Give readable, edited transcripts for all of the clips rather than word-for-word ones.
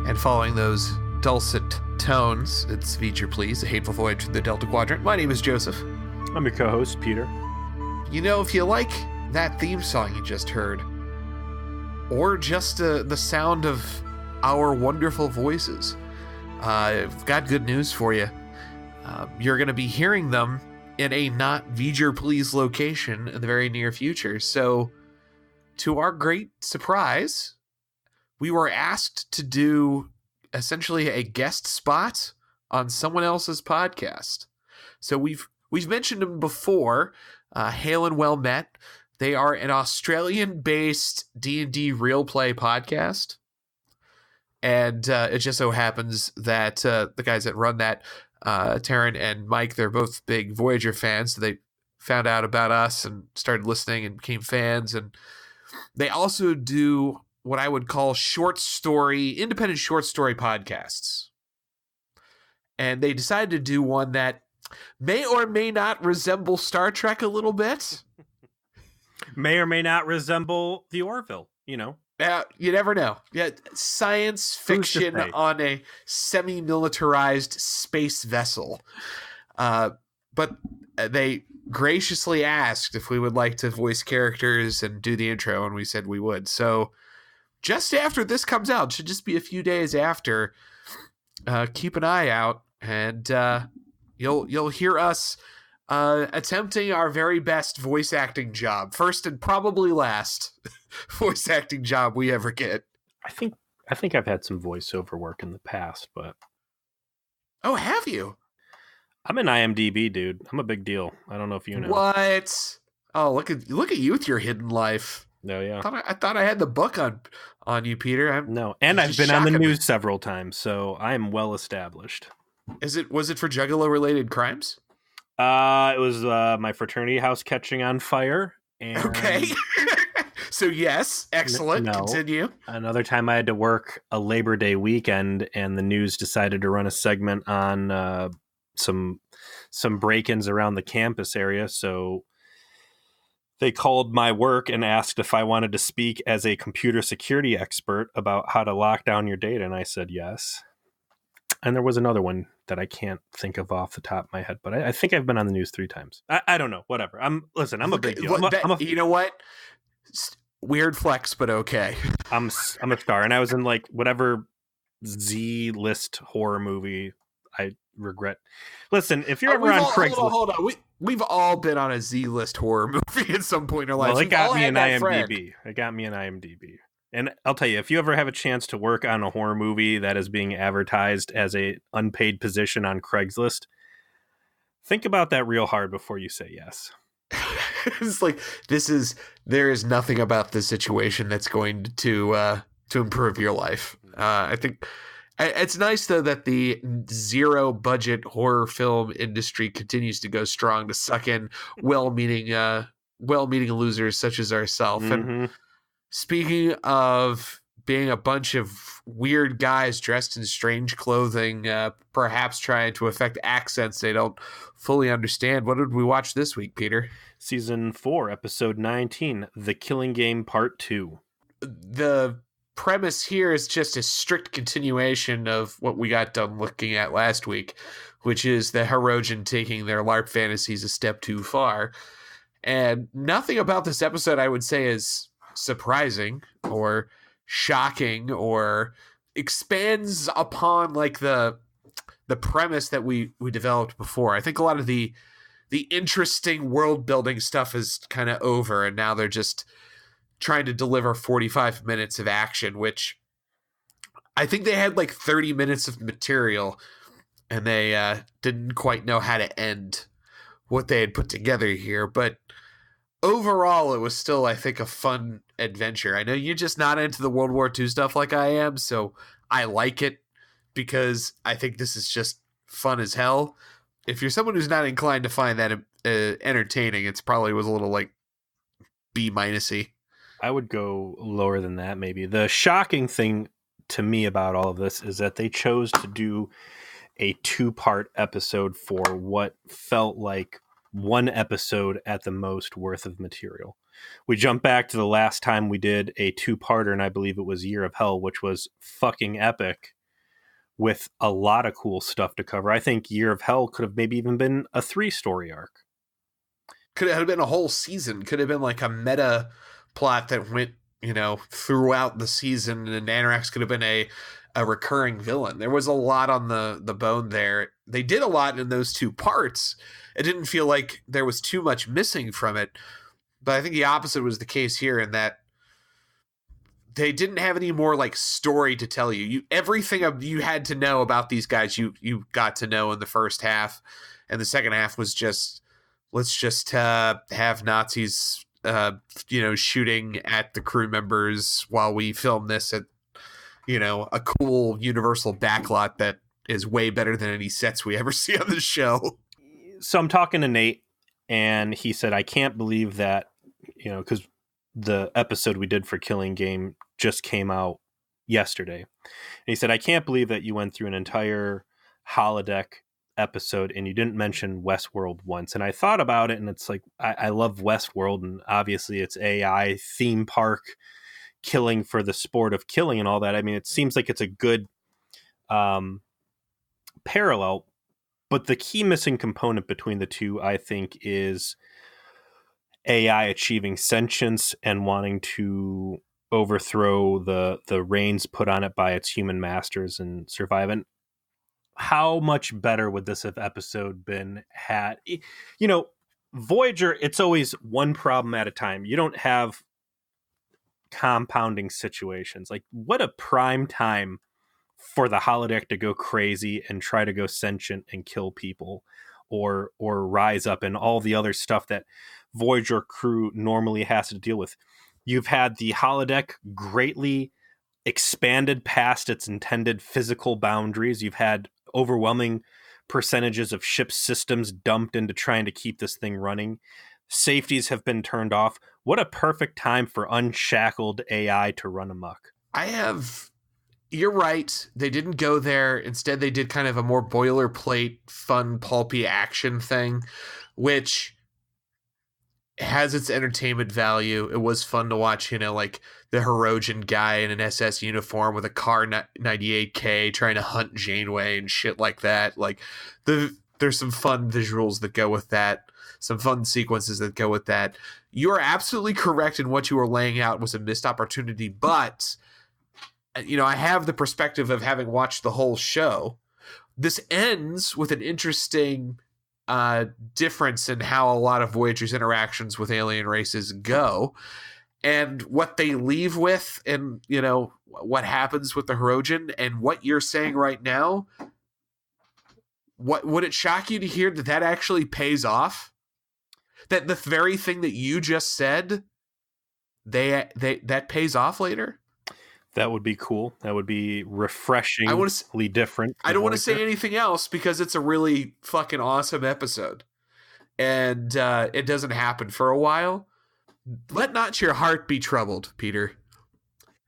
And following those dulcet tones, it's Feature Please, A Hateful Voyage through the Delta Quadrant. My name is Joseph. I'm your co-host, Peter. You know, if you like that theme song you just heard, or just the sound of our wonderful voices, I've got good news for you. You're going to be hearing them in a not Feature Please location in the very near future. So, to our great surprise, we were asked to do essentially a guest spot on someone else's podcast. So we've mentioned them before. Hail and well met. They are an Australian-based D&D real play podcast. And it just so happens that the guys that run that, Taryn and Mike, they're both big Voyager fans. So they found out about us and started listening and became fans. And they also do what I would call independent short story podcasts. And they decided to do one that may or may not resemble Star Trek a little bit. May or may not resemble the Orville, you know. You never know. Yeah, science fiction on a semi-militarized space vessel. But they graciously asked if we would like to voice characters and do the intro, and we said we would. So just after this comes out, should just be a few days after, keep an eye out, and you'll hear us attempting our very best voice acting job. First and probably last voice acting job we ever get. I think I've had some voiceover work in the past, but... Oh, have you? I'm an IMDb dude. I'm a big deal. I don't know if you know. What? Oh, look at you with your hidden life. No, yeah. I thought I had the book on you, Peter. No, and I've been on the news several times, so I am well established. Was it for Juggalo related crimes? It was my fraternity house catching on fire. And okay. So yes, excellent. No. Continue. Another time I had to work a Labor Day weekend, and the news decided to run a segment on some break-ins around the campus area. So they called my work and asked if I wanted to speak as a computer security expert about how to lock down your data, and I said yes. And there was another one that I can't think of off the top of my head, but I think I've been on the news 3 times. I don't know. Whatever. I'm a big deal. You know what? Weird flex, but okay. I'm a star, and I was in like whatever Z-list horror movie. I regret. Listen, if you're ever on Craigslist, hold on. We've all been on a Z-list horror movie at some point in our lives. Well, it got me an IMDb. It got me an IMDb. And I'll tell you, if you ever have a chance to work on a horror movie that is being advertised as a unpaid position on Craigslist, think about that real hard before you say yes. It's like there is nothing about this situation that's going to improve your life. I think it's nice though that the zero budget horror film industry continues to go strong to suck in well-meaning losers such as ourselves. Mm-hmm. And speaking of being a bunch of weird guys dressed in strange clothing, perhaps trying to affect accents they don't fully understand, what did we watch this week, Peter? Season 4, episode 19, The Killing Game Part 2. The premise here is just a strict continuation of what we got done looking at last week, which is the Hirogen taking their LARP fantasies a step too far. And nothing about this episode I would say is surprising or shocking or expands upon like the premise that we developed before. I think a lot of the interesting world building stuff is kind of over, and now they're just trying to deliver 45 minutes of action, which I think they had like 30 minutes of material, and they didn't quite know how to end what they had put together here. But overall, it was still, I think, a fun adventure. I know you're just not into the World War II stuff like I am, so I like it because I think this is just fun as hell. If you're someone who's not inclined to find that entertaining, it's probably was a little like B-y. I would go lower than that, maybe. The shocking thing to me about all of this is that they chose to do a 2-part episode for what felt like one episode at the most worth of material. we jump back to the last time we did a 2-parter, and I believe it was Year of Hell, which was fucking epic with a lot of cool stuff to cover. I think Year of Hell could have maybe even been a 3-story arc. Could have been a whole season. Could have been like a meta plot that went, throughout the season, and Nanorax could have been a recurring villain. There was a lot on the bone there. They did a lot in those 2 parts. It didn't feel like there was too much missing from it. But I think the opposite was the case here, in that they didn't have any more like story to tell you. Everything you had to know about these guys, you got to know in the first half, and the second half was just, let's just have Nazis, shooting at the crew members while we film this at, a cool Universal backlot that is way better than any sets we ever see on the show. So I'm talking to Nate, and he said, I can't believe that, because the episode we did for Killing Game just came out yesterday. And he said, I can't believe that you went through an entire holodeck episode and you didn't mention Westworld once. And I thought about it, and it's like, I love Westworld, and obviously it's AI theme park killing for the sport of killing and all that. I mean, it seems like it's a good parallel, but the key missing component between the two, I think, is AI achieving sentience and wanting to overthrow the reins put on it by its human masters and survive. And how much better would this have episode been had, Voyager, it's always one problem at a time. You don't have compounding situations. Like, what a prime time for the holodeck to go crazy and try to go sentient and kill people or rise up, and all the other stuff that Voyager crew normally has to deal with. You've had the holodeck greatly expanded past its intended physical boundaries. You've had overwhelming percentages of ship systems dumped into trying to keep this thing running. Safeties have been turned off. What a perfect time for unshackled AI to run amok. You're right. They didn't go there. Instead, they did kind of a more boilerplate, fun, pulpy action thing, which has its entertainment value. It was fun to watch, like the Hirogen guy in an SS uniform with a Car 98K trying to hunt Janeway and shit like that. Like, there's some fun visuals that go with that, some fun sequences that go with that. You are absolutely correct in what you were laying out was a missed opportunity, but I have the perspective of having watched the whole show. This ends with an interesting difference in how a lot of Voyager's interactions with alien races go, and what they leave with, and what happens with the Hirogen, and what you're saying right now. What would it shock you to hear that actually pays off? That the very thing that you just said, that pays off later? That would be cool. That would be refreshingly different. I don't want to say anything else because it's a really fucking awesome episode. And it doesn't happen for a while. Let not your heart be troubled, Peter.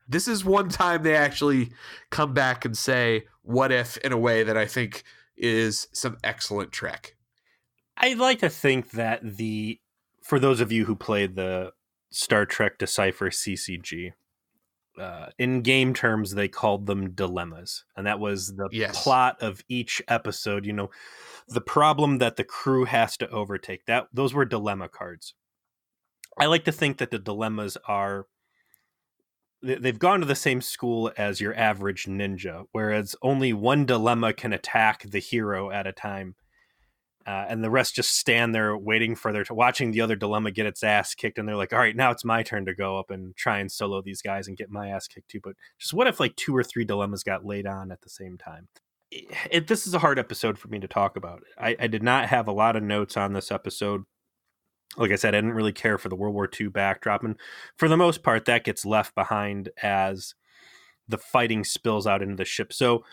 This is one time they actually come back and say, what if, in a way that I think is some excellent Trek. I'd like to think that for those of you who played the Star Trek Decipher CCG, in game terms, they called them dilemmas. And that was the plot of each episode. The problem that the crew has to overtake. Those were dilemma cards. I like to think that the dilemmas they've gone to the same school as your average ninja, whereas only one dilemma can attack the hero at a time. And the rest just stand there waiting for watching the other dilemma get its ass kicked. And they're like, all right, now it's my turn to go up and try and solo these guys and get my ass kicked too. But just what if like 2 or 3 dilemmas got laid on at the same time? This is a hard episode for me to talk about. I did not have a lot of notes on this episode. Like I said, I didn't really care for the World War II backdrop. And for the most part, that gets left behind as the fighting spills out into the ship. So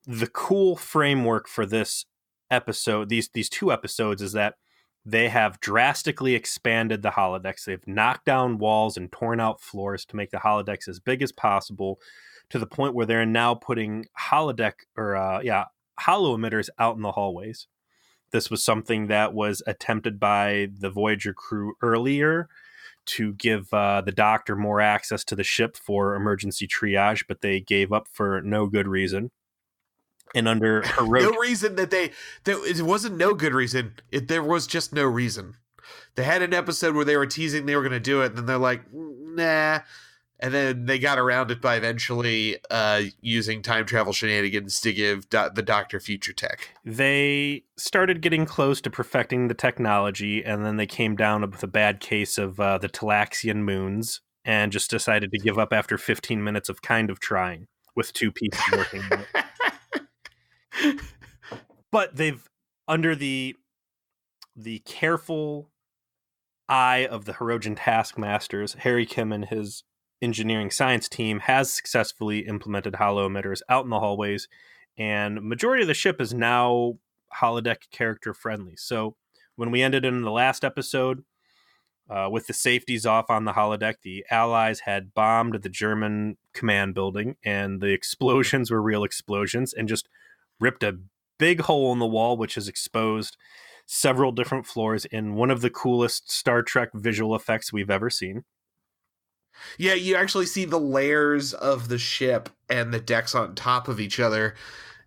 the cool framework for this episode, these 2 episodes, is that they have drastically expanded the holodecks. They've knocked down walls and torn out floors to make the holodecks as big as possible, to the point where they're now putting holo emitters out in the hallways. This was something that was attempted by the Voyager crew earlier to give the doctor more access to the ship for emergency triage, but they gave up for no good reason. And under no reason it wasn't no good reason. There was just no reason. They had an episode where they were teasing they were going to do it, and then they're like, nah. And then they got around it by eventually using time travel shenanigans to give the Doctor future tech. They started getting close to perfecting the technology, and then they came down with a bad case of the Talaxian moons and just decided to give up after 15 minutes of kind of trying with two people working on it. But they've, under the careful eye of the Hirogen taskmasters, Harry Kim and his engineering science team has successfully implemented holo emitters out in the hallways, and majority of the ship is now holodeck character friendly. So when we ended in the last episode, with the safeties off on the holodeck, the Allies had bombed the German command building, and the explosions were real explosions and just ripped a big hole in the wall, which has exposed several different floors in one of the coolest Star Trek visual effects we've ever seen. Yeah, you actually see the layers of the ship and the decks on top of each other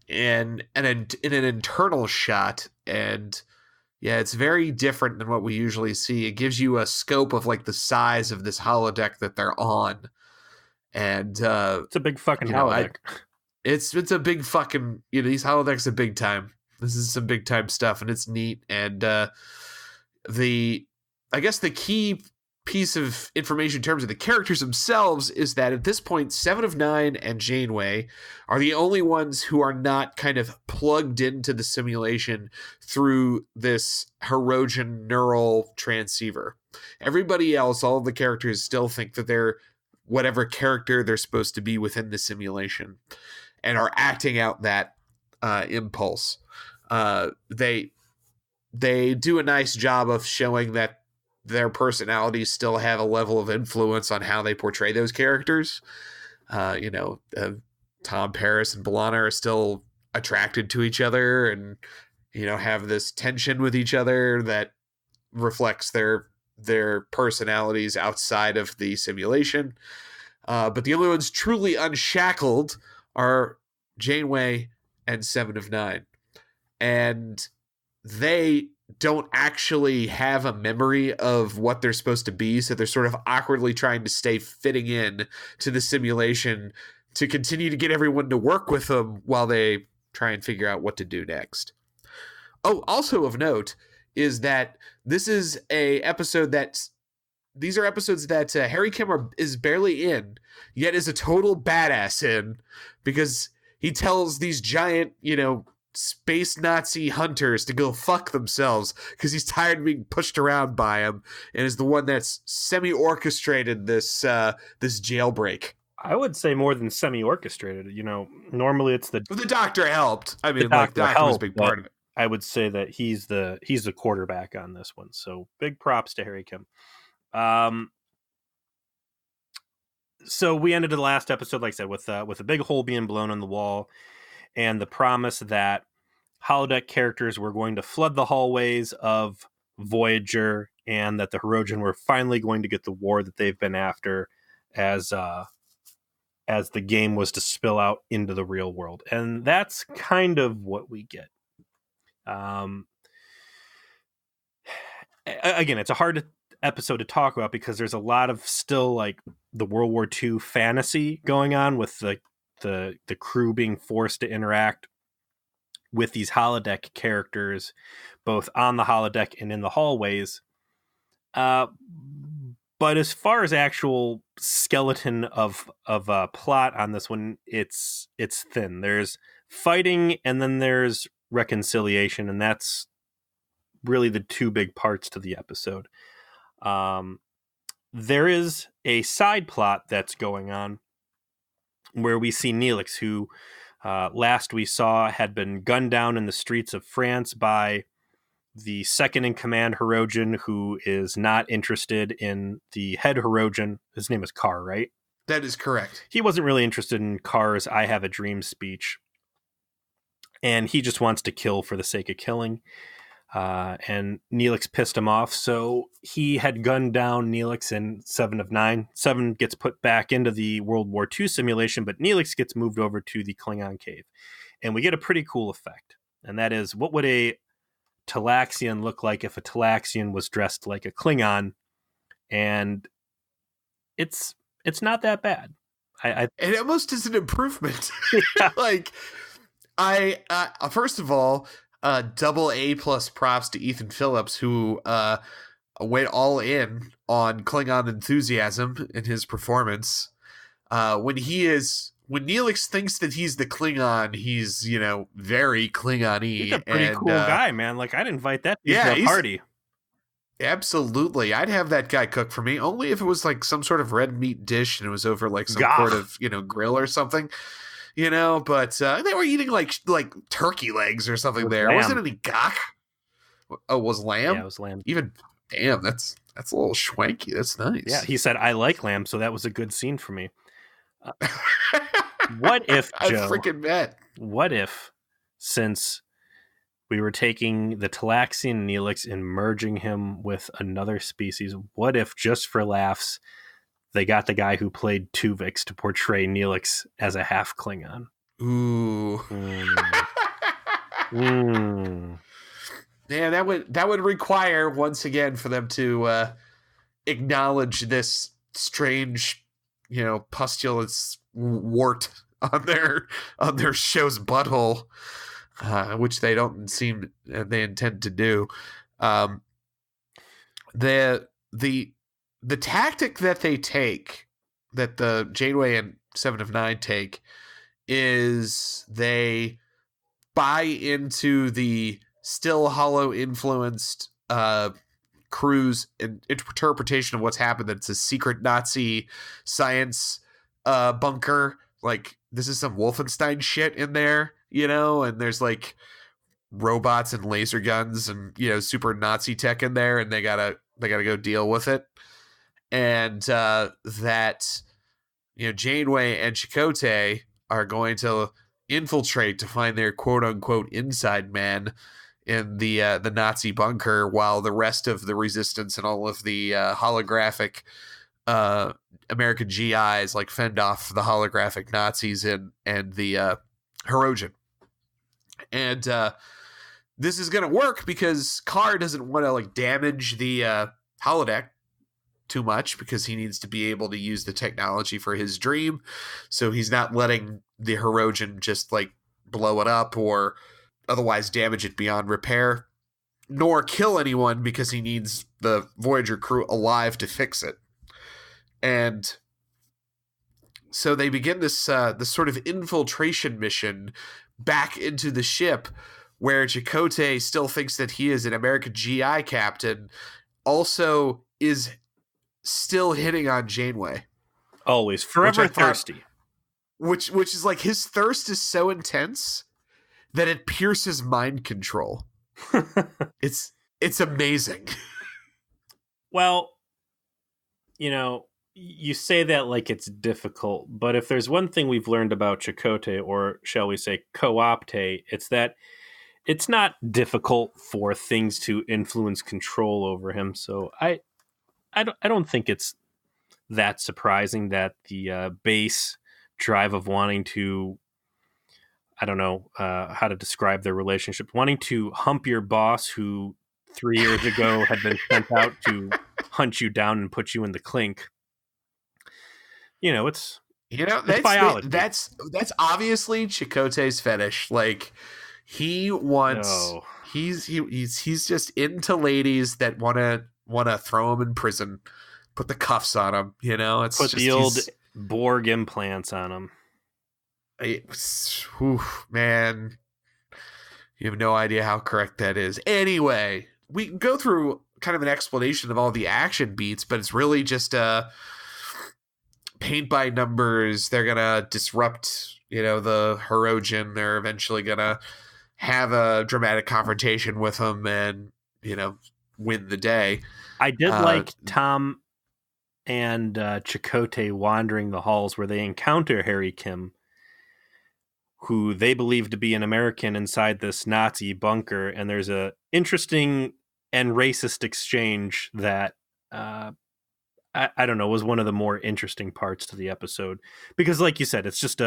in an internal shot. And yeah, it's very different than what we usually see. It gives you a scope of like the size of this holodeck that they're on. And it's a big fucking holodeck. It's a big fucking, these holodecks are big time. This is some big time stuff, and it's neat. And I guess the key piece of information in terms of the characters themselves is that at this point, 7 of 9 and Janeway are the only ones who are not kind of plugged into the simulation through this Hirogen neural transceiver. Everybody else, all of the characters, still think that they're whatever character they're supposed to be within the simulation and are acting out that impulse. They do a nice job of showing that their personalities still have a level of influence on how they portray those characters. Tom Paris and B'Elanna are still attracted to each other and, have this tension with each other that reflects their personalities outside of the simulation. But the only ones truly unshackled are Janeway and 7 of 9. And they don't actually have a memory of what they're supposed to be, so they're sort of awkwardly trying to stay fitting in to the simulation to continue to get everyone to work with them while they try and figure out what to do next. Oh, also of note is that this is these are episodes that Harry Kim is barely in, yet is a total badass in, because he tells these giant, space Nazi hunters to go fuck themselves because he's tired of being pushed around by him, and is the one that's semi-orchestrated this jailbreak. I would say more than semi-orchestrated. Normally it's the Doctor helped. I mean, the Doctor was a big part of it. I would say that he's the quarterback on this one. So big props to Harry Kim. So we ended the last episode, like I said, with a big hole being blown in the wall, and the promise that holodeck characters were going to flood the hallways of Voyager, and that the Hirogen were finally going to get the war that they've been after as the game was to spill out into the real world. And that's kind of what we get. Again, it's a hard episode to talk about because there's a lot of still like the World War II fantasy going on with the crew being forced to interact with these holodeck characters, both on the holodeck and in the hallways. But as far as actual skeleton of plot on this one, it's thin. There's fighting and then there's reconciliation, and that's really the two big parts to the episode. There is a side plot that's going on where we see Neelix, who last we saw had been gunned down in the streets of France by the second in command Hirogen, who is not interested in the head Hirogen. His name is Carr, right? That is correct. He wasn't really interested in Carr's "I have a dream" speech, and he just wants to kill for the sake of killing. and Neelix pissed him off. So he had gunned down Neelix in 7 of 9. 7 gets put back into the World War II simulation, but Neelix gets moved over to the Klingon cave. And we get a pretty cool effect. And that is, what would a Talaxian look like if a Talaxian was dressed like a Klingon? And it's not that bad. It almost is an improvement. Like, first of all, double A+ props to Ethan Phillips, who went all in on Klingon enthusiasm in his performance. When Neelix thinks that he's the Klingon, he's, very Klingon-y. He's a pretty cool guy, man. Like, I'd invite that to a party. Absolutely. I'd have that guy cook for me, only if it was like some sort of red meat dish and it was over like some sort of, grill or something, but they were eating like turkey legs or something there. Lamb. Wasn't any gach. Oh, was lamb? Yeah, it was lamb. Even, damn, that's a little schwanky. That's nice. Yeah, he said, I like lamb, so that was a good scene for me. What if, Joe? I freaking bet. What if, since we were taking the Talaxian Neelix and merging him with another species, what if, just for laughs, they got the guy who played Tuvix to portray Neelix as a half Klingon? Ooh. Yeah, that would require, once again, for them to acknowledge this strange, pustulous wart on their show's butthole, which they don't seem they intend to do. The tactic that they take, that the Janeway and 7 of 9 take, is they buy into the still hollow influenced crew's interpretation of what's happened. That it's a secret Nazi science bunker. Like, this is some Wolfenstein shit in there, and there's like robots and laser guns and super Nazi tech in there, and they gotta go deal with it. And that Janeway and Chakotay are going to infiltrate to find their quote unquote inside man in the Nazi bunker, while the rest of the resistance and all of the holographic American GIs like fend off the holographic Nazis and the Hirogen. And this is going to work because Carr doesn't want to like damage the holodeck too much, because he needs to be able to use the technology for his dream. So he's not letting the Hirogen just like blow it up or otherwise damage it beyond repair, nor kill anyone, because he needs the Voyager crew alive to fix it. And so they begin this sort of infiltration mission back into the ship, where Chakotay still thinks that he is an American GI captain, also is still hitting on Janeway. Always. Forever thirsty. Which is like, his thirst is so intense that it pierces mind control. It's amazing. Well, you say that like it's difficult, but if there's one thing we've learned about Chakotay, or shall we say Co-optay, it's that it's not difficult for things to influence control over him. So I don't think it's that surprising that the base drive of wanting to, I don't know how to describe their relationship, wanting to hump your boss who 3 years ago had been sent out to hunt you down and put you in the clink. It's biology. That's obviously Chakotay's fetish. Like, he wants he's just into ladies that want to throw him in prison, put the cuffs on him. It's put just the old Borg implants on him. Man, you have no idea how correct that is. Anyway, we can go through kind of an explanation of all the action beats, but it's really just paint by numbers. They're gonna disrupt, the Hirogen. They're eventually gonna have a dramatic confrontation with him and, win the day. I did like Tom and Chakotay wandering the halls where they encounter Harry Kim. who they believe to be an American inside this Nazi bunker, and there's a interesting and racist exchange that I don't know, was one of the more interesting parts to the episode, because like you said, it's just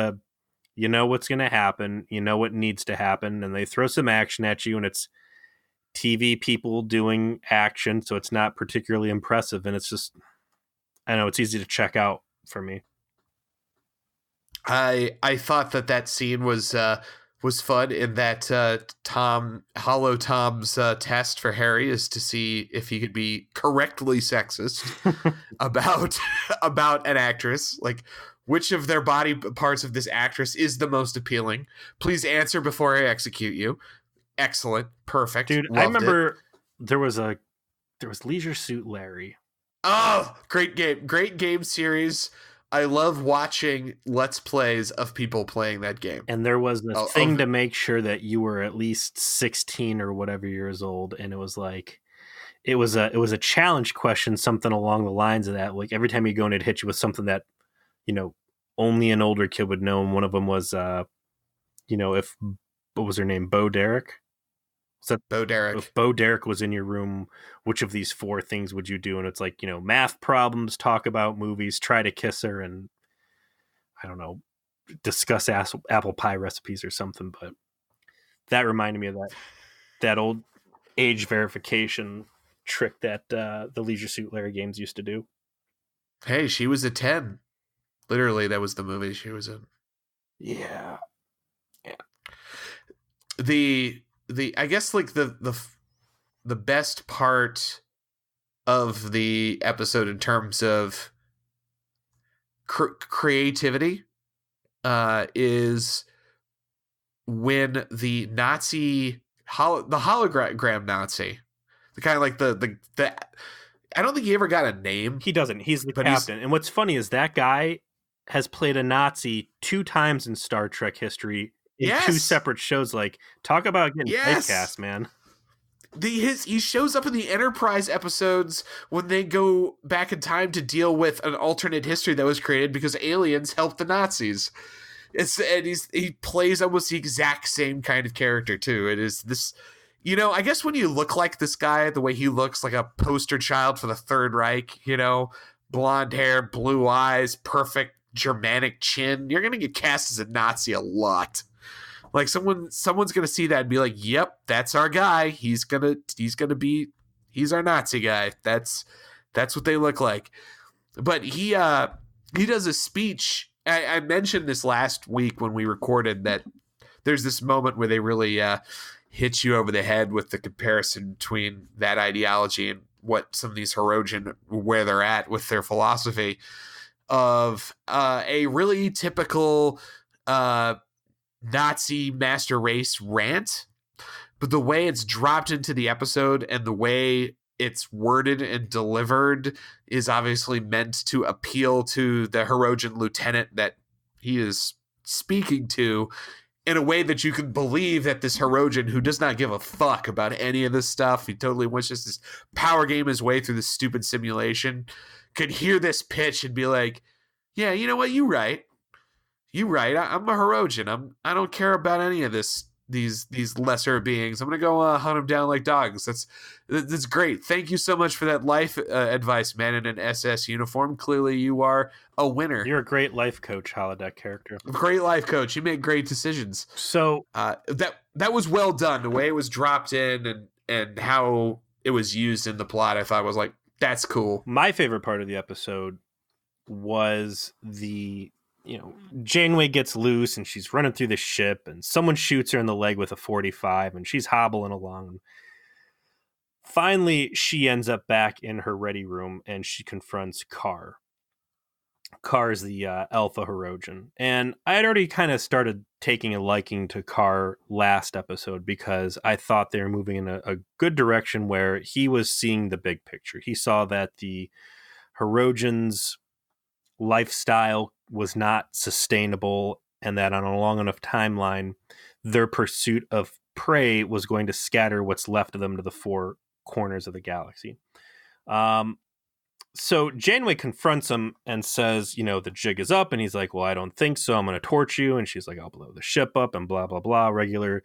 you know what's going to happen, you know what needs to happen, and they throw some action at you, and it's TV people doing action, so it's not particularly impressive, and it's just, I know, it's easy to check out for me. I thought that scene was fun in that Tom's test for Harry is to see if he could be correctly sexist about about an actress, like which of their body parts of this actress is the most appealing. Please answer before I execute you. Excellent, perfect, dude. Loved I remember it. there was Leisure Suit Larry. Oh, great game series. I love watching Let's Plays of people playing that game. And there was this thing to make sure that you were at least 16 or whatever years old. And it was like, it was a challenge question, something along the lines of that. Like every time you go in, it'd hit you with something that, you know, only an older kid would know. And one of them was, you know, if, what was her name? Bo Derek? Bo Derek. If Bo Derek was in your room, which of these 4 things would you do? And it's like, you know, math problems, talk about movies, try to kiss her, and I don't know, discuss apple pie recipes or something. But that reminded me of that old age verification trick that the Leisure Suit Larry games used to do. Hey, she was a 10. Literally, that was the movie she was in. Yeah. I guess like the best part of the episode in terms of creativity is when the Nazi the hologram Nazi, the kind of like the I don't think he ever got a name. He doesn't. He's the captain. And what's funny is that guy has played a Nazi 2 times in Star Trek history. In 2 separate shows. Like, talk about getting typecast, man. He shows up in the Enterprise episodes when they go back in time to deal with an alternate history that was created because aliens helped the Nazis. He plays almost the exact same kind of character too. It is this, you know, I guess when you look like this guy, the way he looks, like a poster child for the Third Reich, you know, blonde hair, blue eyes, perfect Germanic chin, you're gonna get cast as a Nazi a lot. Like someone's gonna see that and be like, "Yep, that's our guy. He's our Nazi guy." That's what they look like. But he does a speech. I mentioned this last week when we recorded that there's this moment where they really hit you over the head with the comparison between that ideology and what some of these Hirogen, where they're at with their philosophy of a really typical Nazi master race rant, but the way it's dropped into the episode and the way it's worded and delivered is obviously meant to appeal to the Hirogen lieutenant that he is speaking to in a way that you can believe that this Hirogen, who does not give a fuck about any of this stuff, he totally wants just this power game his way through this stupid simulation, could hear this pitch and be like, yeah, you know what, you right. I'm a Hirogen. I don't care about any of these lesser beings. I'm gonna go hunt them down like dogs. That's great. Thank you so much for that life advice, man. In an SS uniform, clearly you are a winner. You're a great life coach, holodeck character. Great life coach. You make great decisions. So that was well done. The way it was dropped in and how it was used in the plot, I thought was like, that's cool. My favorite part of the episode was Janeway gets loose and she's running through the ship and someone shoots her in the leg with a .45 and she's hobbling along. Finally, she ends up back in her ready room and she confronts Kar. Kar is the Alpha Hirogen. And I had already kind of started taking a liking to Kar last episode because I thought they were moving in a good direction where he was seeing the big picture. He saw that the Hirogens' lifestyle was not sustainable and that on a long enough timeline, their pursuit of prey was going to scatter what's left of them to the 4 corners of the galaxy. So Janeway confronts him and says, the jig is up. And he's like, well, I don't think so. I'm going to torch you. And she's like, I'll blow the ship up and blah, blah, blah. Regular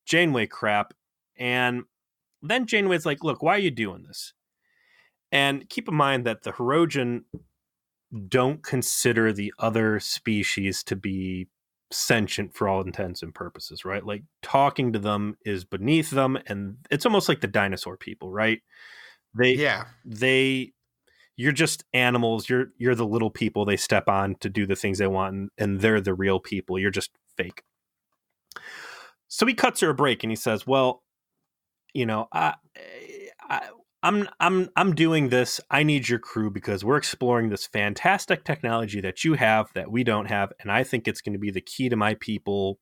Janeway crap. And then Janeway's like, look, why are you doing this? And keep in mind that the Hirogen don't consider the other species to be sentient for all intents and purposes, right? Like talking to them is beneath them. And it's almost like the dinosaur people, right? They you're just animals. You're the little people they step on to do the things they want, and they're the real people. You're just fake. So he cuts her a break and he says, well, I'm doing this. I need your crew because we're exploring this fantastic technology that you have that we don't have, and I think it's going to be the key to my people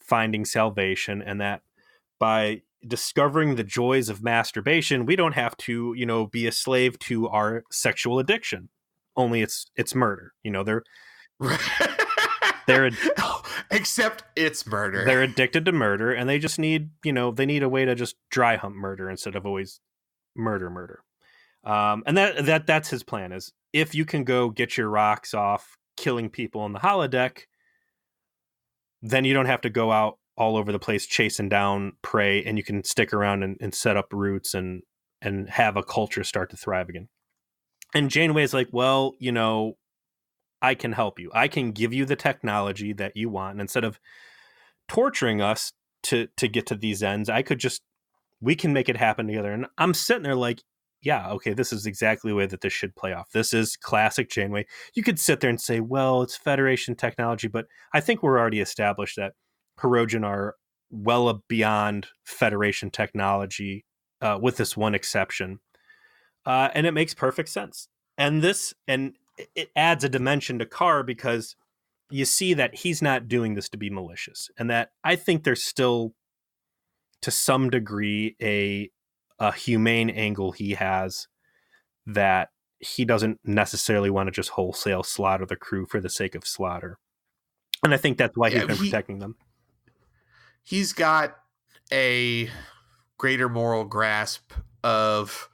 finding salvation, and that by discovering the joys of masturbation, we don't have to, be a slave to our sexual addiction. Only it's murder. They're except it's murder. They're addicted to murder, and they just need, they need a way to just dry hump murder instead of always murder. And that's his plan, is if you can go get your rocks off killing people on the holodeck, then you don't have to go out all over the place chasing down prey, and you can stick around and set up roots and have a culture start to thrive again. And Janeway's like, well, I can help you. I can give you the technology that you want. And instead of torturing us to get to these ends, we can make it happen together. And I'm sitting there like, yeah, okay, this is exactly the way that this should play off. This is classic Janeway. You could sit there and say, well, it's Federation technology, but I think we're already established that Hirogen are well beyond Federation technology, with this one exception. And it makes perfect sense. And it adds a dimension to Carr because you see that he's not doing this to be malicious, and that I think there's still, to some degree, a humane angle he has, that he doesn't necessarily want to just wholesale slaughter the crew for the sake of slaughter. And I think that's why he's been protecting them. He's got a greater moral grasp of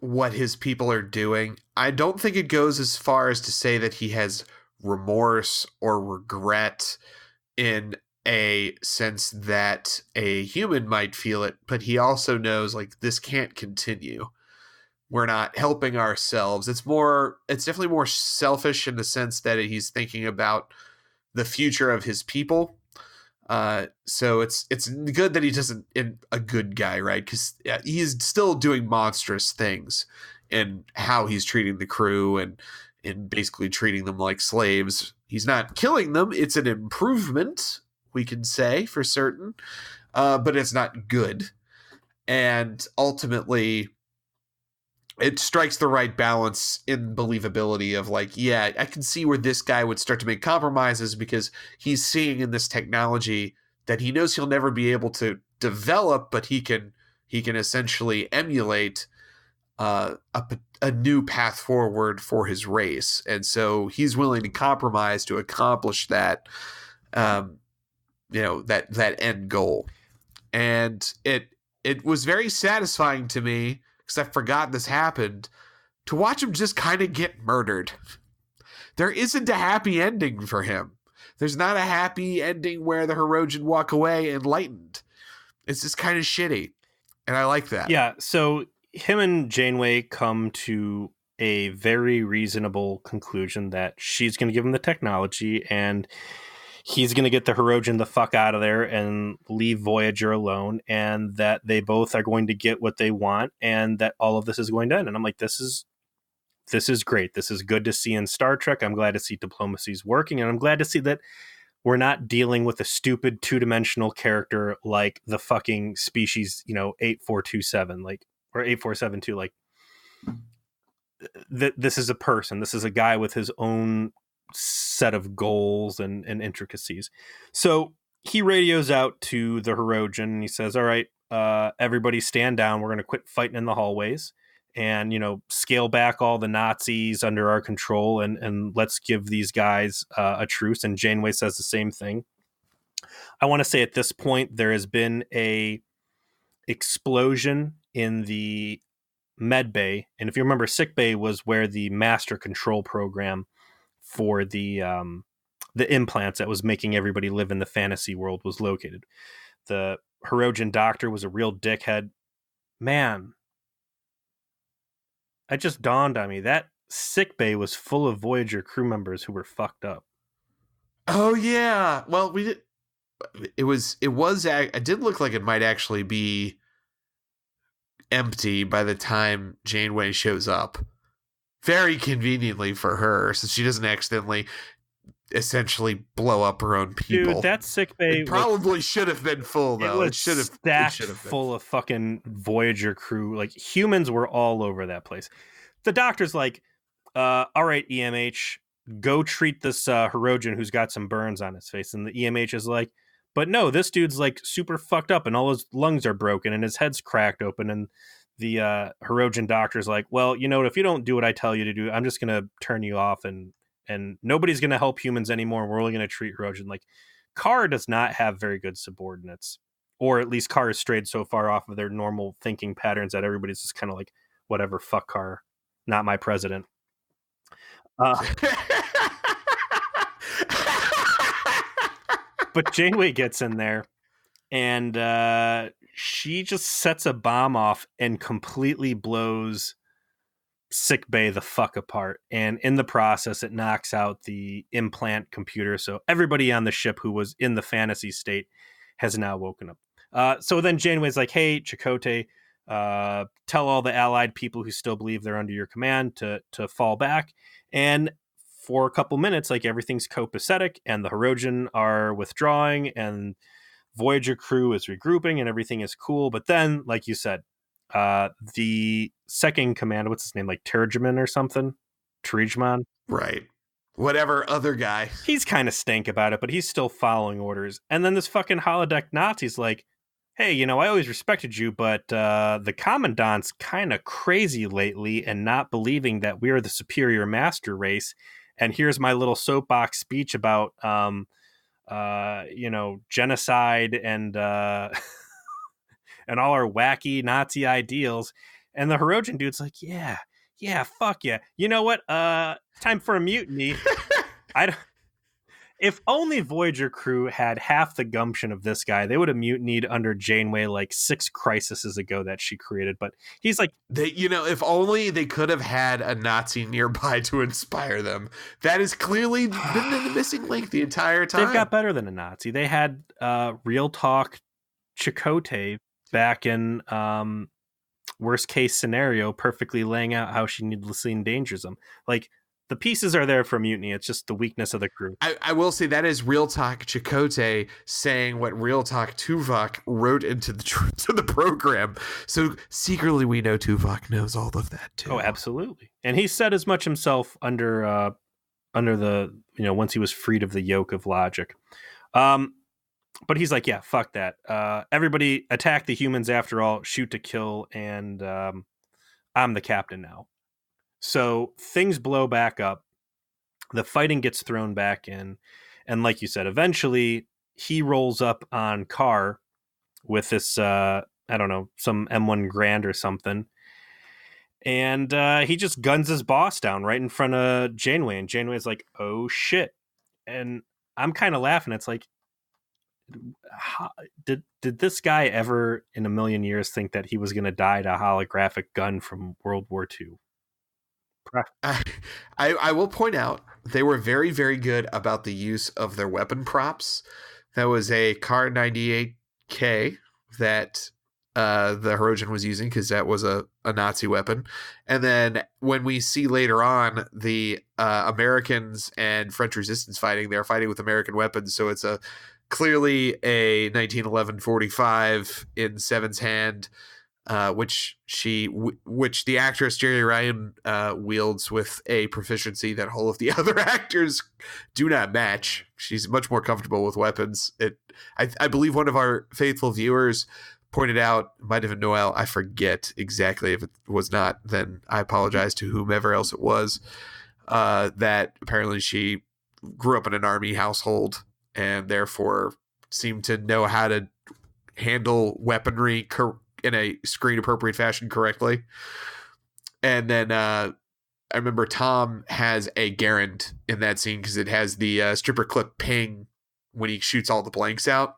what his people are doing. I don't think it goes as far as to say that he has remorse or regret in a sense that a human might feel it, but he also knows, like, this can't continue. We're not helping ourselves. It's definitely more selfish in the sense that he's thinking about the future of his people. So it's good that he doesn't a good guy, right? Because he's still doing monstrous things in how he's treating the crew and basically treating them like slaves. He's not killing them. It's an improvement, we can say for certain, but it's not good. And ultimately, it strikes the right balance in believability of, like, yeah, I can see where this guy would start to make compromises because he's seeing in this technology that he knows he'll never be able to develop, but he can essentially emulate a new path forward for his race. And so he's willing to compromise to accomplish that, that end goal. And it was very satisfying to me, because I forgot this happened, to watch him just kind of get murdered. There isn't a happy ending for him. There's not a happy ending where the Hirogen walk away enlightened. It's just kind of shitty. And I like that. Yeah, so him and Janeway come to a very reasonable conclusion that she's going to give him the technology, and he's going to get the Hirogen the fuck out of there and leave Voyager alone, and that they both are going to get what they want, and that all of this is going to end. And I'm like, this is great. This is good to see in Star Trek. I'm glad to see diplomacy's working, and I'm glad to see that we're not dealing with a stupid two-dimensional character like the fucking species, 8427, like, or 8472. Like, this is a person. This is a guy with his own set of goals and intricacies. So he radios out to the Hirogen and he says, all right, everybody stand down. We're going to quit fighting in the hallways and, scale back all the Nazis under our control, and let's give these guys a truce. And Janeway says the same thing. I want to say at this point, there has been a explosion in the med bay. And if you remember, sick bay was where the master control program for the implants that was making everybody live in the fantasy world was located. The Hirogen doctor was a real dickhead. Man, it just dawned on me that sick bay was full of Voyager crew members who were fucked up. Oh yeah. Well, we did. It did look like it might actually be empty by the time Janeway shows up. Very conveniently for her, so she doesn't accidentally essentially blow up her own people. Dude, that sick bay probably should have been full, though. It should have stacked full of fucking Voyager crew. Like, humans were all over that place. The doctor's like, all right, EMH, go treat this Hirogen who's got some burns on his face. And the EMH is like, but no, this dude's like super fucked up and all his lungs are broken and his head's cracked open. And the Hirogen doctor's like, well, you know what, if you don't do what I tell you to do, I'm just going to turn you off and nobody's going to help humans anymore. We're only going to treat Hirogen. Like, Carr does not have very good subordinates, or at least Carr is strayed so far off of their normal thinking patterns that everybody's just kind of like, whatever, fuck Carr, not my president. But Janeway gets in there and she just sets a bomb off and completely blows sick bay the fuck apart. And in the process, it knocks out the implant computer. So everybody on the ship who was in the fantasy state has now woken up. So then Janeway's like, hey, Chakotay, tell all the allied people who still believe they're under your command to fall back. And for a couple minutes, like, everything's copacetic and the Hirogen are withdrawing and Voyager crew is regrouping and everything is cool. But then, like you said, the second commander, what's his name, like Terjman or something? Terjman? Right. Whatever other guy. He's kind of stank about it, but he's still following orders. And then this fucking holodeck Nazi's like, hey, you know, I always respected you, but the Commandant's kind of crazy lately and not believing that we're the superior master race. And here's my little soapbox speech about, you know, genocide and and all our wacky Nazi ideals. And the Hirogen dude's like, yeah, fuck yeah. You know what? Time for a mutiny. If only Voyager crew had half the gumption of this guy, they would have mutinied under Janeway like 6 crises ago that she created. But he's like, if only they could have had a Nazi nearby to inspire them. That has clearly been the missing link the entire time. They've got better than a Nazi. They had real talk Chakotay back in worst case scenario, perfectly laying out how she needlessly endangers them. Like, the pieces are there for mutiny. It's just the weakness of the crew. I will say that is Real Talk Chakotay saying what Real Talk Tuvok wrote into the program. So secretly we know Tuvok knows all of that too. Oh, absolutely. And he said as much himself under the, you know, once he was freed of the yoke of logic. But he's like, yeah, fuck that. Everybody attack the humans after all, shoot to kill, and I'm the captain now. So things blow back up. The fighting gets thrown back in. And like you said, eventually he rolls up on Carr with this, I don't know, some M1 Grand or something. And he just guns his boss down right in front of Janeway. And Janeway's like, oh, shit. And I'm kind of laughing. It's like, did this guy ever in a million years think that he was going to die to a holographic gun from World War II? I will point out they were very, very good about the use of their weapon props. That was a Kar 98K that the Hirogen was using because that was a Nazi weapon. And then when we see later on the Americans and French resistance fighting, they're fighting with American weapons. So it's clearly a 1911 45 in Seven's hand. Which the actress Jerry Ryan wields with a proficiency that all of the other actors do not match. She's much more comfortable with weapons. I believe one of our faithful viewers pointed out, might have been Noel, I forget exactly. If it was not, then I apologize to whomever else it was, that apparently she grew up in an army household and therefore seemed to know how to handle weaponry in a screen appropriate fashion correctly. And then I remember Tom has a Garand in that scene because it has the stripper clip ping when he shoots all the blanks out.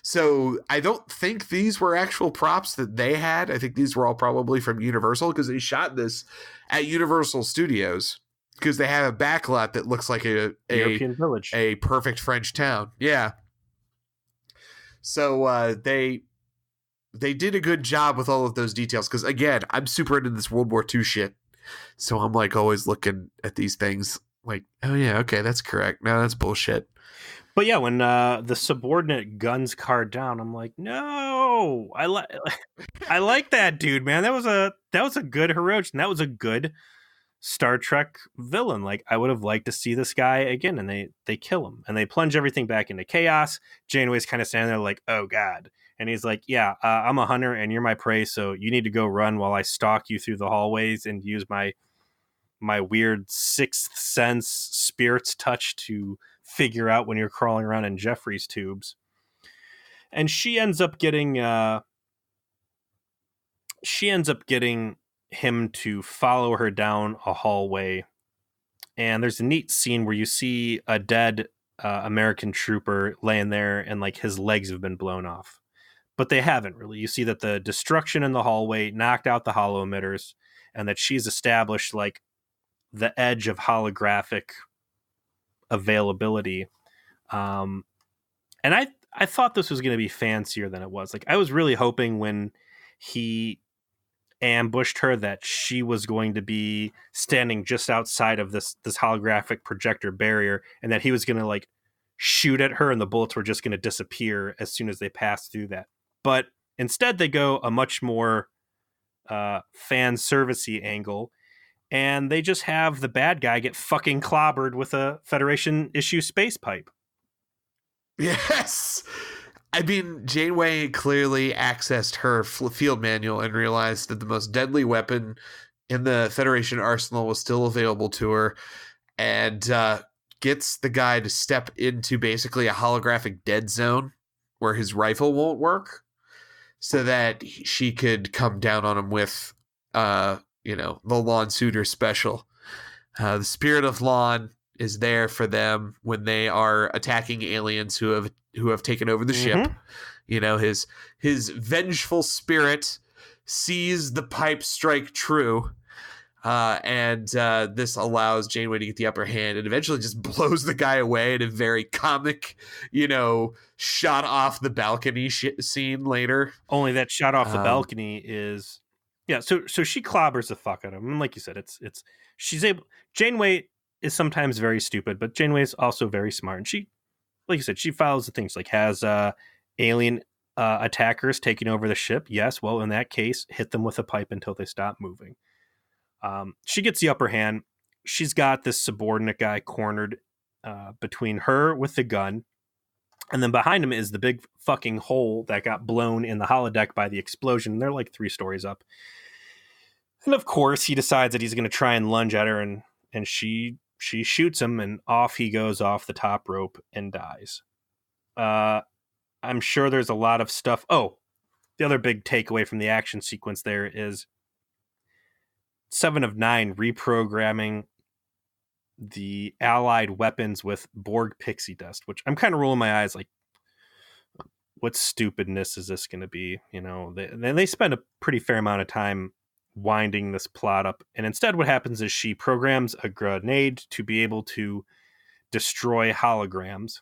So I don't think these were actual props that they had. I think these were all probably from Universal because they shot this at Universal Studios because they have a backlot that looks like European village, a perfect French town. Yeah. So they did a good job with all of those details because, again, I'm super into this World War II shit. So I'm like always looking at these things like, oh yeah, okay, that's correct. No, that's bullshit. But yeah, when the subordinate guns Card down, I'm like, no, I like that dude, man. That was a good heroic, and that was a good Star Trek villain. Like, I would have liked to see this guy again, and they kill him and they plunge everything back into chaos. Janeway's kind of standing there like, oh god, and he's like, yeah, I'm a hunter and you're my prey, so you need to go run while I stalk you through the hallways and use my weird sixth sense spirit's touch to figure out when you're crawling around in Jeffrey's tubes. And she ends up getting him to follow her down a hallway. And there's a neat scene where you see a dead American trooper laying there and like his legs have been blown off. But they haven't really. You see that the destruction in the hallway knocked out the holo emitters and that she's established like the edge of holographic availability. And I thought this was going to be fancier than it was. Like, I was really hoping when he ambushed her that she was going to be standing just outside of this holographic projector barrier and that he was going to like shoot at her and the bullets were just going to disappear as soon as they passed through that. But instead they go a much more fan servicey angle, and they just have the bad guy get fucking clobbered with a Federation issue space pipe. Yes. I mean, Janeway clearly accessed her field manual and realized that the most deadly weapon in the Federation arsenal was still available to her, and gets the guy to step into basically a holographic dead zone where his rifle won't work so that she could come down on him with, the Lon Suitor special. The spirit of Lon is there for them when they are attacking aliens who have taken over the ship. You know, his vengeful spirit sees the pipe strike true, and this allows Janeway to get the upper hand and eventually just blows the guy away in a very comic, shot off the balcony scene later. Only that shot off the balcony is, yeah. So she clobbers the fuck out of him, and like you said, it's she's able. Janeway is sometimes very stupid, but Janeway is also very smart, and she, like you said, she follows the things, like has alien attackers taking over the ship. Yes, well, in that case, hit them with a pipe until they stop moving. She gets the upper hand. She's got this subordinate guy cornered between her with the gun, and then behind him is the big fucking hole that got blown in the holodeck by the explosion. They're like 3 stories up. And of course, he decides that he's going to try and lunge at her, and she shoots him, and off he goes off the top rope and dies. I'm sure there's a lot of stuff. Oh, the other big takeaway from the action sequence there is 7 of 9 reprogramming the allied weapons with Borg pixie dust, which I'm kind of rolling my eyes like, what stupidness is this going to be? They spend a pretty fair amount of time winding this plot up, and instead what happens is she programs a grenade to be able to destroy holograms,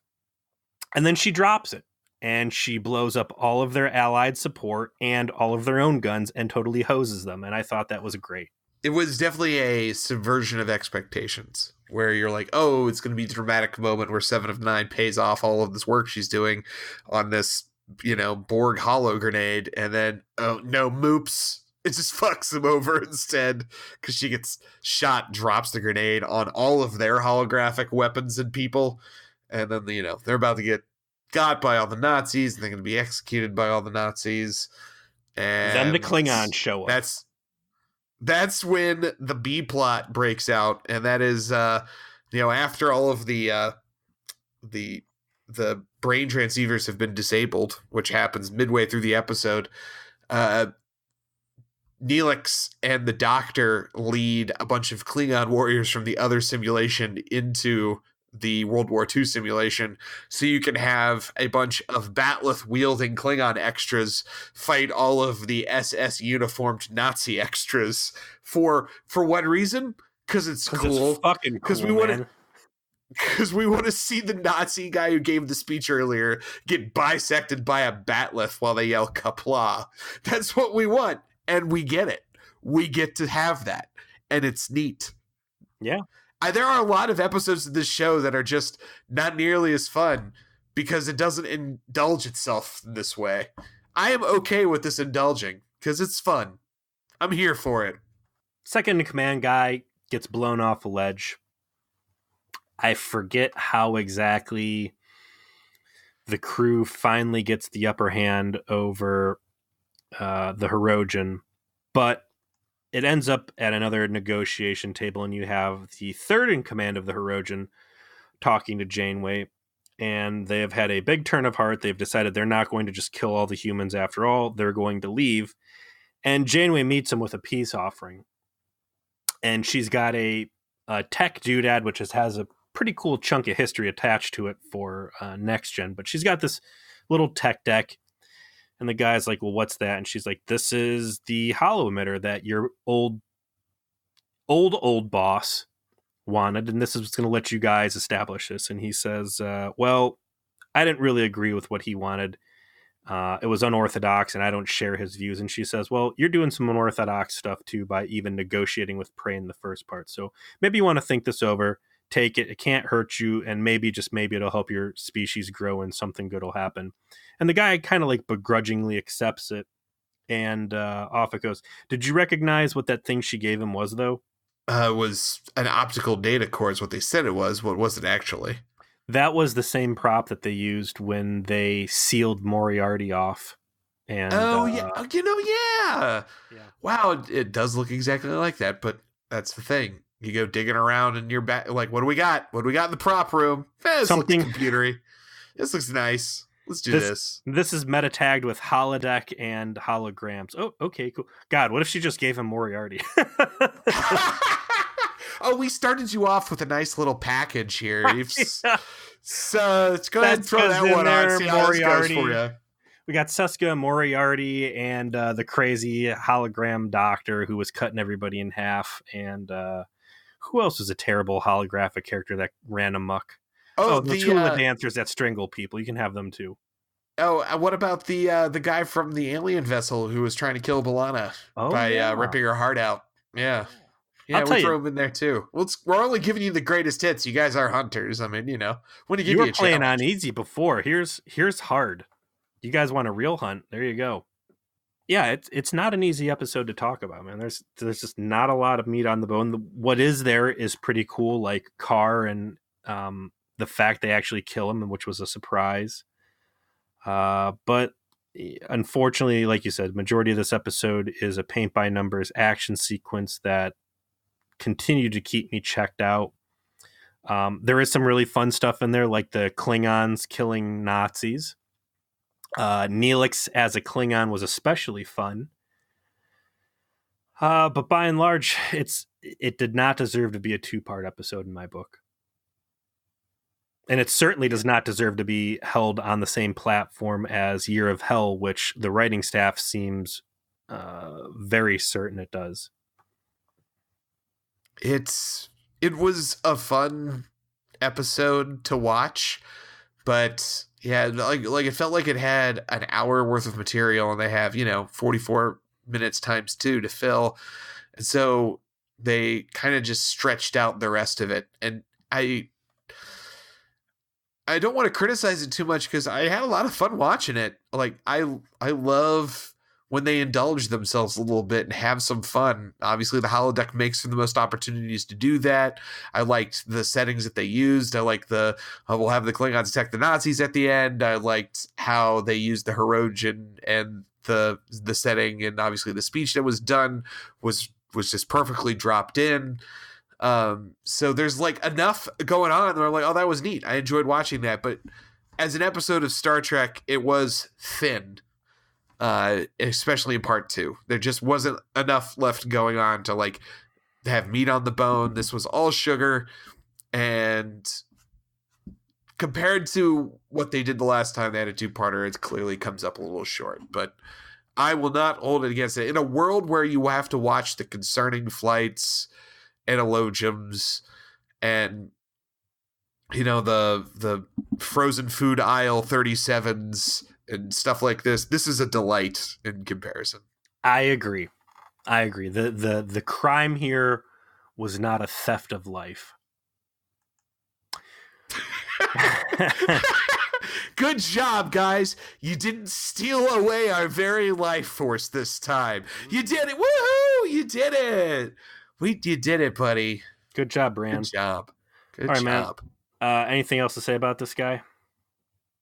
and then she drops it, and she blows up all of their allied support and all of their own guns and totally hoses them, and I thought that was great. It was definitely a subversion of expectations where you're like, oh, it's going to be a dramatic moment where 7 of 9 pays off all of this work she's doing on this, Borg holo grenade. And then, oh, no, moops. It just fucks them over instead because she gets shot, drops the grenade on all of their holographic weapons and people. And then, they're about to get got by all the Nazis and they're going to be executed by all the Nazis. And then the Klingons show up. That's when the B plot breaks out, and that is, after all of the brain transceivers have been disabled, which happens midway through the episode. Neelix and the Doctor lead a bunch of Klingon warriors from the other simulation into the World War II simulation, so you can have a bunch of bat'leth wielding Klingon extras fight all of the SS uniformed Nazi extras. For what reason? Because it's cool. It's fucking cool, we want man. to. Because we want to see the Nazi guy who gave the speech earlier get bisected by a bat'leth while they yell "Kapla." That's what we want, and we get it. We get to have that, and it's neat. Yeah. There are a lot of episodes of this show that are just not nearly as fun because it doesn't indulge itself this way. I am okay with this indulging because it's fun. I'm here for it. Second in command guy gets blown off a ledge. I forget how exactly the crew finally gets the upper hand over the Hirogen, but it ends up at another negotiation table, and you have the third in command of the Hirogen talking to Janeway, and they have had a big turn of heart. They've decided they're not going to just kill all the humans after all. They're going to leave, and Janeway meets him with a peace offering, and she's got a tech doodad, which has a pretty cool chunk of history attached to it for Next Gen, but she's got this little tech deck. And the guy's like, well, what's that? And she's like, this is the hollow emitter that your old boss wanted. And this is what's going to let you guys establish this. And he says, well, I didn't really agree with what he wanted. It was unorthodox and I don't share his views. And she says, well, you're doing some unorthodox stuff too by even negotiating with Prey in the first part. So maybe you want to think this over, take it. It can't hurt you. And maybe, just maybe, it'll help your species grow and something good will happen. And the guy kind of like begrudgingly accepts it, and off it goes. Did you recognize what that thing she gave him was, though? It was an optical data core is what they said it was. What was it actually? That was the same prop that they used when they sealed Moriarty off. And yeah. Wow, it does look exactly like that, but that's the thing. You go digging around in your back, like, what do we got? What do we got in the prop room? This something looks computery. This looks nice. Let's do this. This is meta tagged with holodeck and holograms. Oh, okay, cool. God, what if she just gave him Moriarty? Oh, we started you off with a nice little package here. So let's go ahead and throw that one on. See how this goes for you. We got Seska, Moriarty, and the crazy hologram doctor who was cutting everybody in half. And who else was a terrible holographic character that ran amok? Oh, the Tula dancers that strangle people. You can have them too. Oh, what about the guy from the alien vessel who was trying to kill B'Elanna by ripping her heart out? Yeah. Yeah, we'll throw him in there too. We're only giving you the greatest hits. You guys are hunters. I mean, when you were playing on easy before. Here's hard. You guys want a real hunt? There you go. Yeah, it's not an easy episode to talk about, man. There's just not a lot of meat on the bone. What is there is pretty cool, like Carr and the fact they actually kill him, which was a surprise. But unfortunately, like you said, majority of this episode is a paint by numbers action sequence that continue to keep me checked out. There is some really fun stuff in there, like the Klingons killing Nazis. Neelix as a Klingon was especially fun. But by and large, it did not deserve to be a 2-part episode in my book. And it certainly does not deserve to be held on the same platform as Year of Hell, which the writing staff seems very certain it does. It was a fun episode to watch, but yeah, like it felt like it had an hour worth of material, and they have 44 minutes times 2 to fill, and so they kind of just stretched out the rest of it. And I don't want to criticize it too much because I had a lot of fun watching it. Like I love when they indulge themselves a little bit and have some fun. Obviously, the holodeck makes for the most opportunities to do that. I liked the settings that they used. I liked we'll have the Klingons attack the Nazis at the end. I liked how they used the Hirogen and the setting, and obviously the speech that was done was just perfectly dropped in. So there's like enough going on. They're like, oh, that was neat. I enjoyed watching that. But as an episode of Star Trek, it was thin. especially in part 2. There just wasn't enough left going on to like have meat on the bone. This was all sugar, and compared to what they did the last time they had a 2-parter, it clearly comes up a little short. But I will not hold it against it. In a world where you have to watch the concerning flights, analogiums, and the frozen food aisle 37s and stuff like this is a delight in comparison. I agree. The crime here was not a theft of life. Good job, guys. You didn't steal away our very life force this time. You did it. Woohoo! You did it. You did it, buddy. Good job, Bran. Good job. Good All right, job. Man. Anything else to say about this guy?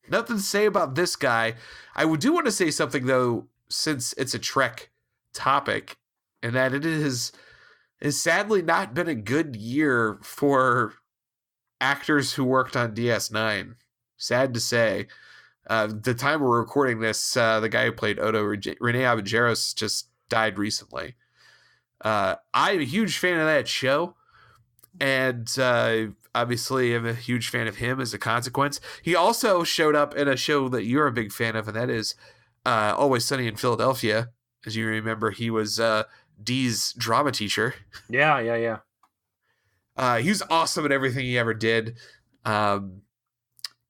Nothing to say about this guy. I do want to say something, though, since it's a Trek topic, and that it has sadly not been a good year for actors who worked on DS9. Sad to say. The time we're recording this, the guy who played Odo, Rene Avengeros, just died recently. I'm a huge fan of that show, and obviously I'm a huge fan of him as a consequence. He also showed up in a show that you're a big fan of, and that is Always Sunny in Philadelphia. As you remember, he was Dee's drama teacher. Yeah. He was awesome at everything he ever did.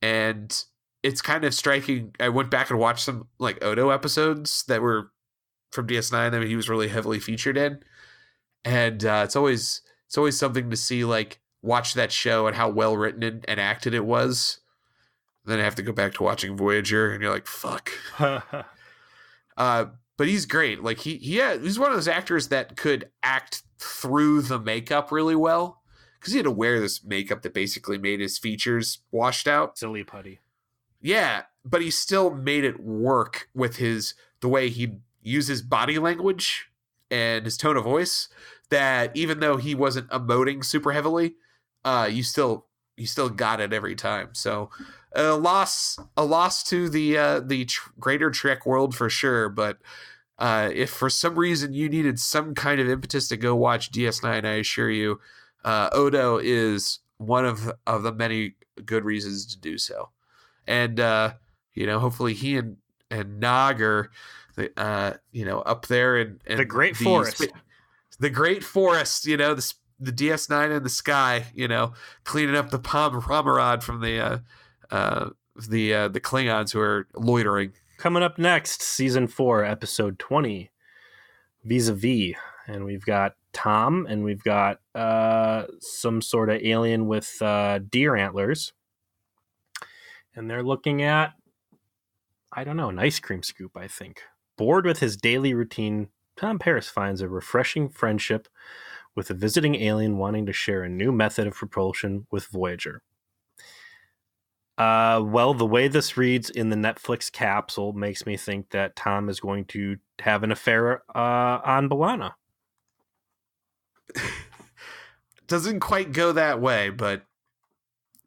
And it's kind of striking. I went back and watched some like Odo episodes that were from DS9 that he was really heavily featured in. And it's always something to see, like, watch that show and how well written and acted it was. Then I have to go back to watching Voyager, and you're like, fuck. But he's great. Like he's one of those actors that could act through the makeup really well, because he had to wear this makeup that basically made his features washed out. Silly putty. Yeah, but he still made it work with the way he used his body language and his tone of voice, that even though he wasn't emoting super heavily, you still got it every time. So a loss to the greater Trek world for sure. But if for some reason you needed some kind of impetus to go watch DS9, I assure you, Odo is one of the many good reasons to do so. And hopefully he and Nog are up there in the Great Forest. The Great Forest, the DS9 in the sky, cleaning up the Pomerad from the Klingons who are loitering. Coming up next, Season 4, Episode 20, Vis-a-Vis. And we've got Tom, and we've got some sort of alien with deer antlers. And they're looking at, I don't know, an ice cream scoop, I think. Bored with his daily routine, Tom Paris finds a refreshing friendship with a visiting alien wanting to share a new method of propulsion with Voyager. Well, the way this reads in the Netflix capsule makes me think that Tom is going to have an affair on B'Elanna. Doesn't quite go that way, but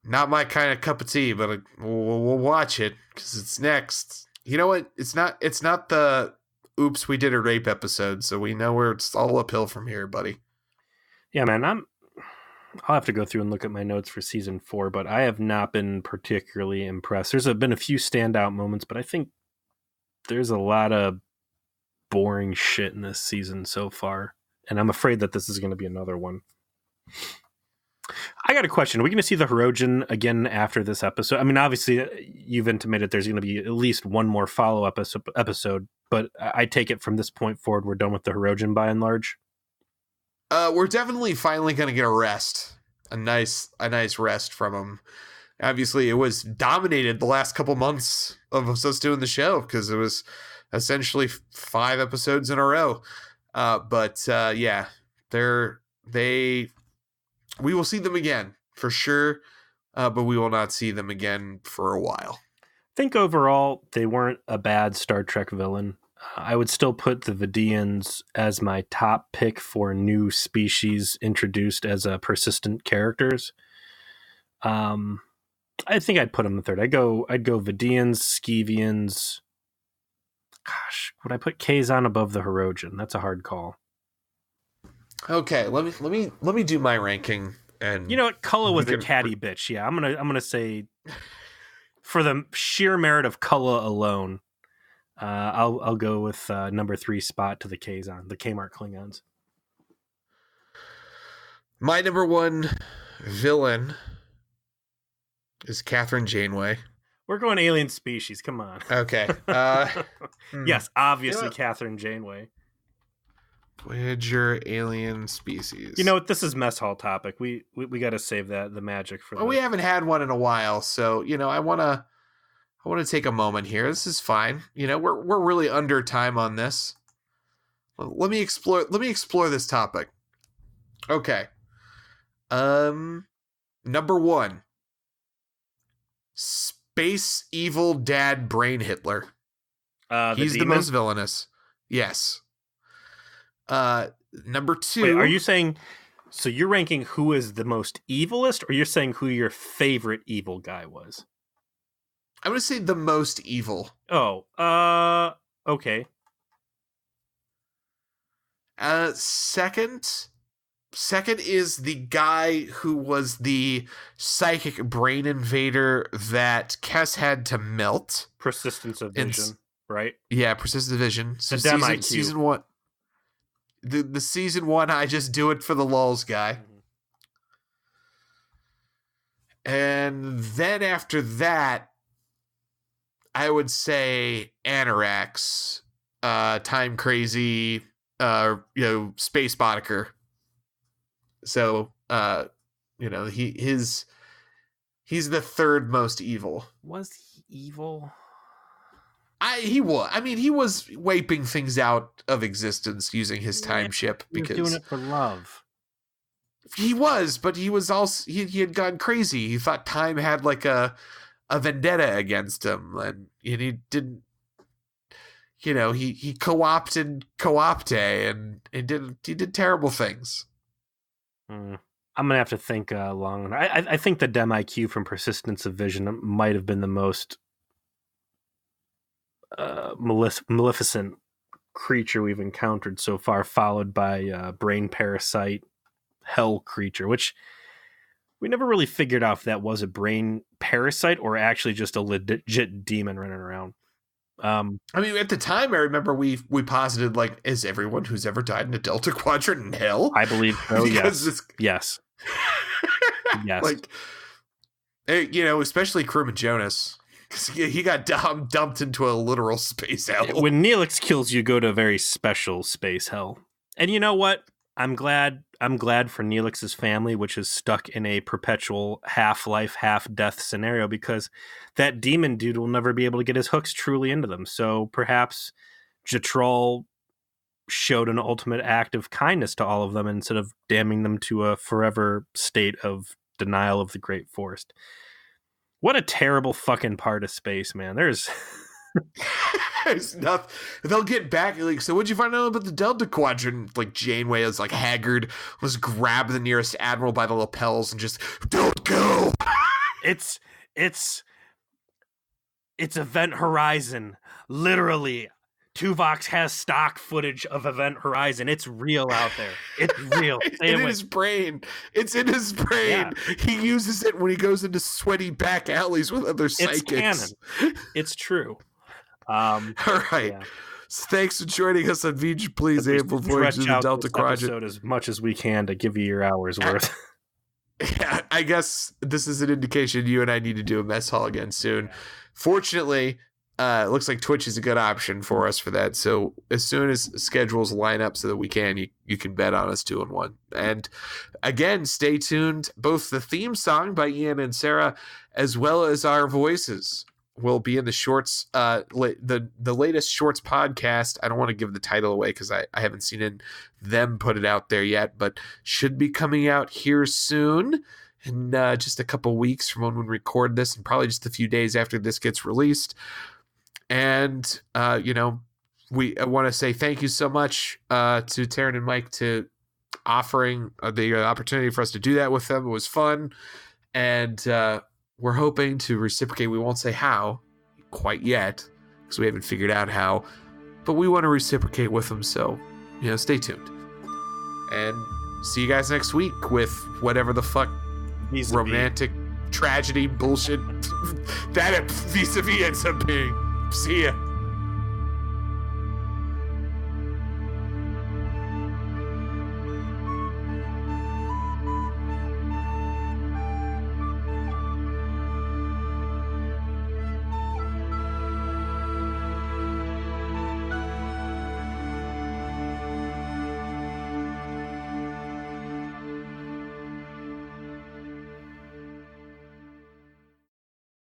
not my kind of cup of tea. But we'll watch it because it's next. You know what? It's not the oops, we did a rape episode, so we know where it's all uphill from here, buddy. Yeah, man, I'll have to go through and look at my notes for Season 4, but I have not been particularly impressed. There's been a few standout moments, but I think there's a lot of boring shit in this season so far, and I'm afraid that this is going to be another one. I got a question. Are we going to see the Hirogen again after this episode? I mean, obviously, you've intimated there's going to be at least one more follow-up episode, but I take it from this point forward, we're done with the Hirogen by and large. We're definitely finally going to get a rest, a nice rest from him. Obviously, it was dominated the last couple months of us doing the show because it was essentially 5 episodes in a row. Yeah, we will see them again for sure, but we will not see them again for a while. I think overall they weren't a bad Star Trek villain. I would still put the Vidians as my top pick for new species introduced as persistent characters. I think I'd put them in third. I'd go Vidians, Skeevians, Gosh, would I put Kazon above the Hirogen? That's a hard call. Okay, let me do my ranking. And you know what? Cullen was a catty bitch. Yeah, I'm gonna say for the sheer merit of Cullen alone, I'll go with number 3 spot to the Kazon, the Kmart Klingons. My number 1 villain is Catherine Janeway. We're going alien species. Come on. Okay. Yes, obviously Catherine Janeway. Voyager alien species. You know what? This is mess hall topic. We got to save the magic for. Well, we haven't had one in a while, so I want to take a moment here. This is fine. We're really under time on this. Let me explore this topic. Okay. Number 1. Space evil dad brain Hitler. He's the most villainous. Yes. Number 2. Wait, are you saying, so you're ranking who is the most evilest, or you're saying who your favorite evil guy was? I'm going to say the most evil. Oh, okay. Second is the guy who was the psychic brain invader that Kes had to melt. Persistence of vision, right? Yeah, persistence of vision. So season 1. The season 1, I just do it for the lulz guy. Mm-hmm. And then after that, I would say Anorax, time crazy, space Boddicker. So, he's the third most evil. Was he evil? He was. I mean, he was wiping things out of existence using his time ship because he was doing it for love. He was, but he was also he had gone crazy. He thought time had like a vendetta against him, and he didn't. He co-opted Coopte, and he did terrible things. I'm gonna have to think long. I think the Dem IQ from Persistence of Vision might have been the most maleficent creature we've encountered so far, followed by brain parasite hell creature, which we never really figured out if that was a brain parasite or actually just a legit demon running around. I mean, at the time, I remember we posited, like, is everyone who's ever died in a Delta Quadrant in hell? I believe so. Yes. Yes. Like, especially Crewman Jonas. He got dumped into a literal space hell. When Neelix kills you, go to a very special space hell. And you know what? I'm glad for Neelix's family, which is stuck in a perpetual half-life, half-death scenario, because that demon dude will never be able to get his hooks truly into them. So perhaps Jatrol showed an ultimate act of kindness to all of them instead of damning them to a forever state of denial of the Great Forest. What a terrible fucking part of space, man. There's nothing. They'll get back. Like, so what'd you find out about the Delta Quadrant? Like, Janeway is like haggard, was grab the nearest admiral by the lapels and just don't go. It's Event Horizon. Literally, Tuvok has stock footage of Event Horizon. It's real out there. It's real. It's in his brain. It's in his brain. Yeah. He uses it when he goes into sweaty back alleys with other psychics. It's canon. It's true. All right. Yeah. So thanks for joining us on VG Please Able Voyager to the Delta Quadrant as much as we can to give you your hours worth. Yeah, I guess this is an indication you and I need to do a mess hall again soon. Fortunately, it looks like Twitch is a good option for us for that. So as soon as schedules line up so that we can, you can bet on us 2-1. And again, stay tuned. Both the theme song by Ian and Sarah, as well as our voices, will be in the shorts. The latest shorts podcast. I don't want to give the title away because I haven't seen them put it out there yet, but should be coming out here soon. In just a couple weeks from when we record this, and probably just a few days after this gets released. And, I want to say thank you so much to Taryn and Mike to offering the opportunity for us to do that with them. It was fun. And we're hoping to reciprocate. We won't say how quite yet because we haven't figured out how. but we want to reciprocate with them, so, stay tuned. And see you guys next week with whatever the fuck romantic tragedy bullshit that vis-a-vis ends up being. See ya.